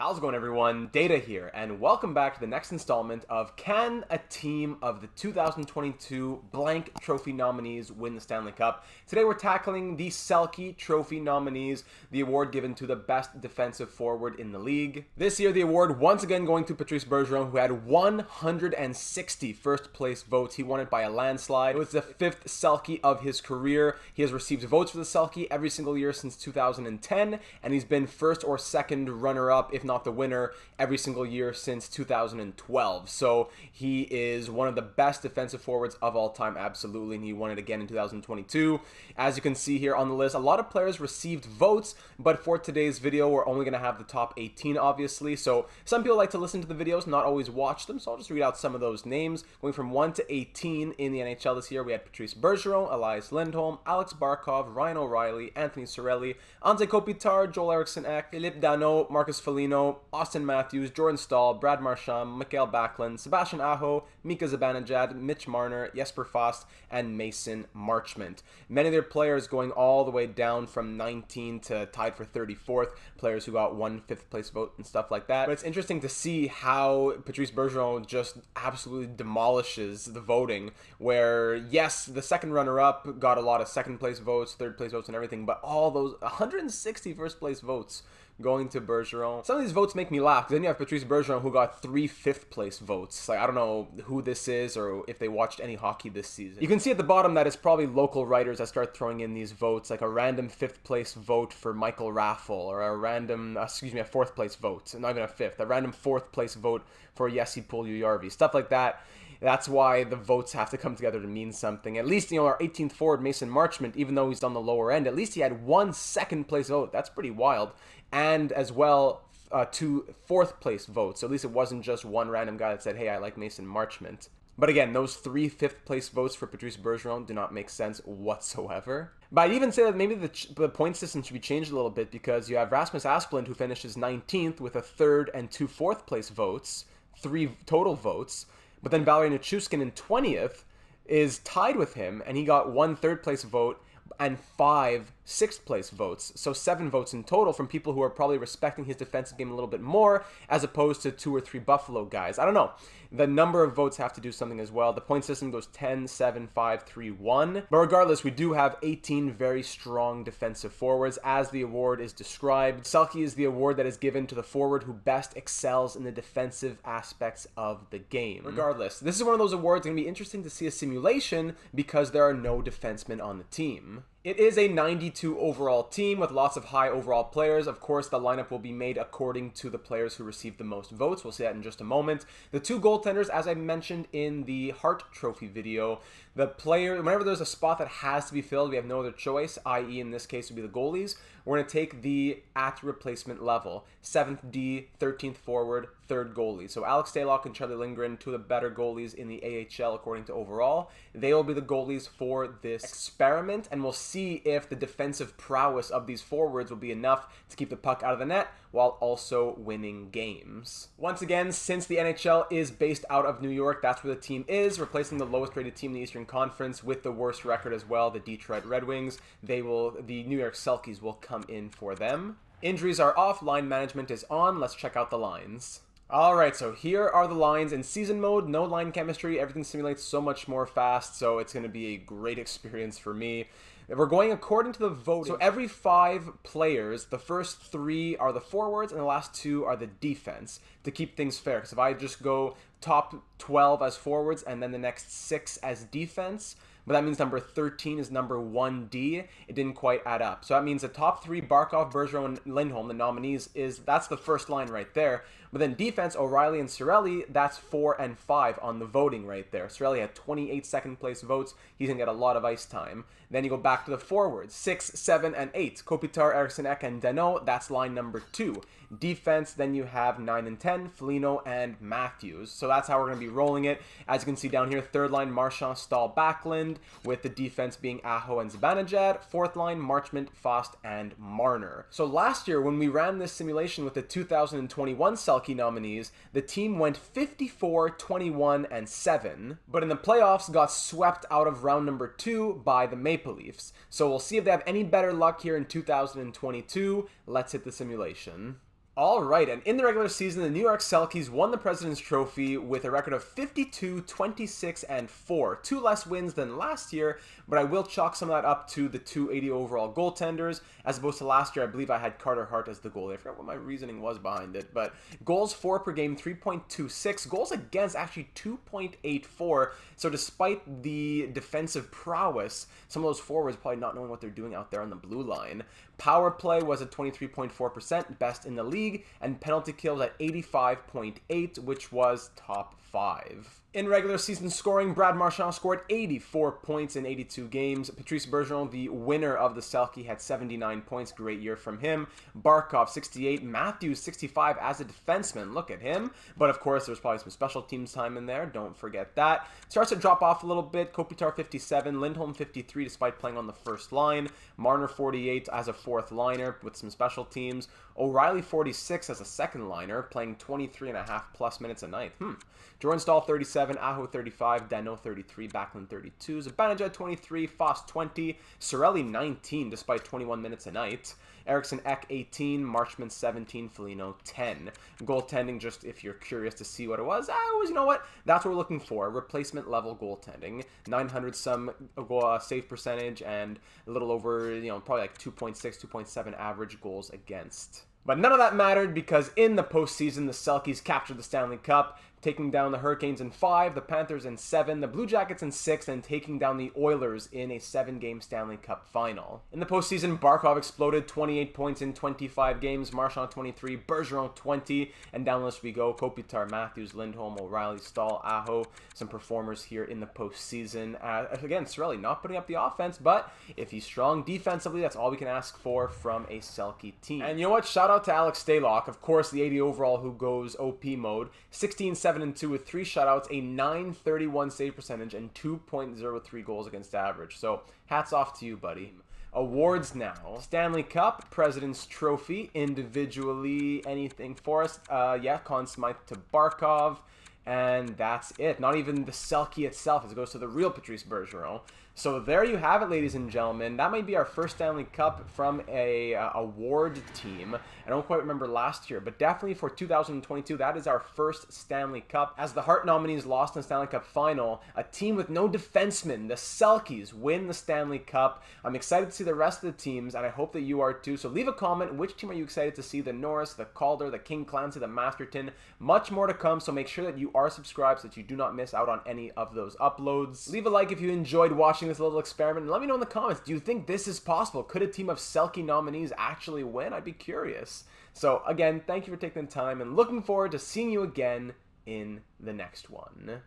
How's it going, everyone? Data here, and welcome back to the next installment of Can a Team of the 2022 Blank Trophy nominees win the Stanley Cup? Today we're tackling the Selke Trophy nominees, the award given to the best defensive forward in the league. This year, the award once again going to Patrice Bergeron, who had 160 first place votes. He won it by a landslide. It was the fifth Selke of his career. He has received votes for the Selke every single year since 2010, and he's been first or second runner-up, if not the winner, every single year since 2012. So he is one of the best defensive forwards of all time, absolutely, and he won it again in 2022. As you can see here on the list, a lot of players received votes, but for today's video, we're only going to have the top 18, obviously. So some people like to listen to the videos, not always watch them, so I'll just read out some of those names. Going from 1 to 18 in the NHL this year, we had Patrice Bergeron, Elias Lindholm, Alex Barkov, Ryan O'Reilly, Anthony Cirelli, Anze Kopitar, Joel Eriksson-Ek, Philippe Danault, Marcus Foligno, Austin Matthews, Jordan Staal, Brad Marchand, Mikael Backlund, Sebastian Aho, Mika Zibanejad, Mitch Marner, Jesper Fast, and Mason Marchment. Many of their players going all the way down from 19 to tied for 34th, players who got one fifth place vote and stuff like that. But it's interesting to see how Patrice Bergeron just absolutely demolishes the voting, where yes, the second runner-up got a lot of second place votes, third place votes, and everything, but all those 160 first place votes going to Bergeron. Some of these votes make me laugh. Then you have Patrice Bergeron, who got 3 fifth place votes. Like, I don't know who this is or if they watched any hockey this season. You can see at the bottom that it's probably local writers that start throwing in these votes, like a random 5th place vote for Michael Raffle, or a random, a 4th place vote, not even a 5th, a random 4th place vote for Jesse Puljujärvi, stuff like that. That's why the votes have to come together to mean something. At least, our 18th forward, Mason Marchment, even though he's on the lower end, at least he had 1 second place vote. That's pretty wild. And as well, 2 4th place votes. So at least it wasn't just one random guy that said, hey, I like Mason Marchment. But again, those 3 5th place votes for Patrice Bergeron do not make sense whatsoever. But I'd even say that maybe the point system should be changed a little bit, because you have Rasmus Asplund, who finishes 19th with a 3rd and 2 4th place votes, 3 total votes. But then Valery Nichushkin in 20th is tied with him, and he got 1 3rd place vote and 5 6th place votes. So 7 votes in total from people who are probably respecting his defensive game a little bit more, as opposed to 2 or 3 Buffalo guys. I don't know. The number of votes have to do something as well. The point system goes 10, 7, 5, 3, 1. But regardless, we do have 18 very strong defensive forwards, as the award is described. Selke is the award that is given to the forward who best excels in the defensive aspects of the game. Regardless, this is one of those awards going to be interesting to see a simulation, because there are no defensemen on the team. It is a 92 overall team with lots of high overall players. Of course, the lineup will be made according to the players who received the most votes. We'll see that in just a moment. The 2 goaltenders, as I mentioned in the Hart Trophy video, the player, whenever there's a spot that has to be filled, we have no other choice, i.e. in this case would be the goalies. We're going to take the at replacement level. 7th D, 13th forward, 3rd goalie. So Alex Stalock and Charlie Lindgren, 2 of the better goalies in the AHL according to overall. They will be the goalies for this experiment, and we'll see if the defensive prowess of these forwards will be enough to keep the puck out of the net while also winning games. Once again, since the NHL is based out of New York, that's where the team is, replacing the lowest rated team in the Eastern Conference with the worst record as well, the Detroit Red Wings. The New York Selkies will come in for them. Injuries are off, line management is on. Let's check out the lines. Alright, so here are the lines in season mode. No line chemistry, everything simulates so much more fast, so it's going to be a great experience for me. We're going according to the voting. So every 5 players, the first 3 are the forwards and the last 2 are the defense, to keep things fair. Because if I just go top 12 as forwards and then the next 6 as defense, but that means number 13 is number 1D. It didn't quite add up. So that means the top 3, Barkov, Bergeron, and Lindholm, the nominees, that's the first line right there. But then defense, O'Reilly and Cirelli, that's 4 and 5 on the voting right there. Cirelli had 28 second place votes. He's going to get a lot of ice time. Then you go back to the forwards, 6, 7, and 8. Kopitar, Eriksson-Ek, and Danault, that's line number 2. Defense, then you have 9 and 10, Foligno and Matthews. So that's how we're going to be rolling it. As you can see down here, 3rd line, Marchand, Staal, Backlund, with the defense being Aho and Zibanejad. 4th line, Marchment, Fast, and Marner. So last year, when we ran this simulation with the 2021 Selke nominees, the team went 54, 21, and 7, but in the playoffs got swept out of round number 2 by the Maple Leafs. So we'll see if they have any better luck here in 2022. Let's hit the simulation. All right, and in the regular season, the New York Selkies won the President's Trophy with a record of 52, 26, and 4. 2 less wins than last year, but I will chalk some of that up to the 280 overall goaltenders, as opposed to last year. I believe I had Carter Hart as the goalie. I forgot what my reasoning was behind it, but goals for per game, 3.26. Goals against, actually 2.84. So despite the defensive prowess, some of those forwards probably not knowing what they're doing out there on the blue line. Power play was at 23.4%, best in the league, and penalty kills at 85.8, which was top 5. In regular season scoring, Brad Marchand scored 84 points in 82 games. Patrice Bergeron, the winner of the Selke, had 79 points. Great year from him. Barkov, 68. Matthews, 65 as a defenseman. Look at him. But of course, there's probably some special teams time in there. Don't forget that. Starts to drop off a little bit. Kopitar, 57. Lindholm, 53, despite playing on the first line. Marner, 48 as a fourth liner with some special teams. O'Reilly, 46 as a second liner, playing 23.5 plus minutes a night. Jordan Staal, 37, Aho 35, Dano 33, Backlund 32, Zibanejad 23, Foss 20, Cirelli 19 despite 21 minutes a night, Eriksson Ek 18, Marchman 17, Foligno 10. Goaltending, just if you're curious to see what it was, you know what? That's what we're looking for. Replacement level goaltending. 900 some save percentage and a little over, probably like 2.6, 2.7 average goals against. But none of that mattered because in the postseason, the Selkies captured the Stanley Cup, taking down the Hurricanes in 5, the Panthers in 7, the Blue Jackets in 6, and taking down the Oilers in a 7-game Stanley Cup final. In the postseason, Barkov exploded, 28 points in 25 games, Marchand 23, Bergeron 20, and down the list we go. Kopitar, Matthews, Lindholm, O'Reilly, Staal, Aho, some performers here in the postseason. Again, Cirelli not putting up the offense, but if he's strong defensively, that's all we can ask for from a Selke team. And you know what? Shout out to Alex Stalock, of course, the 80 overall who goes OP mode, 16-7-2 with 3 shutouts, a 931 save percentage, and 2.03 goals against average. So hats off to you, buddy. Awards now. Stanley Cup, President's Trophy, individually anything for us. Conn Smythe to Barkov, and that's it. Not even the Selke itself, as it goes to the real Patrice Bergeron. So there you have it, ladies and gentlemen. That might be our first Stanley Cup from a award team. I don't quite remember last year, but definitely for 2022, that is our first Stanley Cup. As the Hart nominees lost in the Stanley Cup final, a team with no defensemen, the Selkies, win the Stanley Cup. I'm excited to see the rest of the teams, and I hope that you are too. So leave a comment. Which team are you excited to see? The Norris, the Calder, the King Clancy, the Masterton. Much more to come, so make sure that you are subscribed so that you do not miss out on any of those uploads. Leave a like if you enjoyed watching this little experiment, and let me know in the comments, do you think this is possible? Could a team of Selke nominees actually win? I'd be curious. So again, thank you for taking the time, and looking forward to seeing you again in the next one.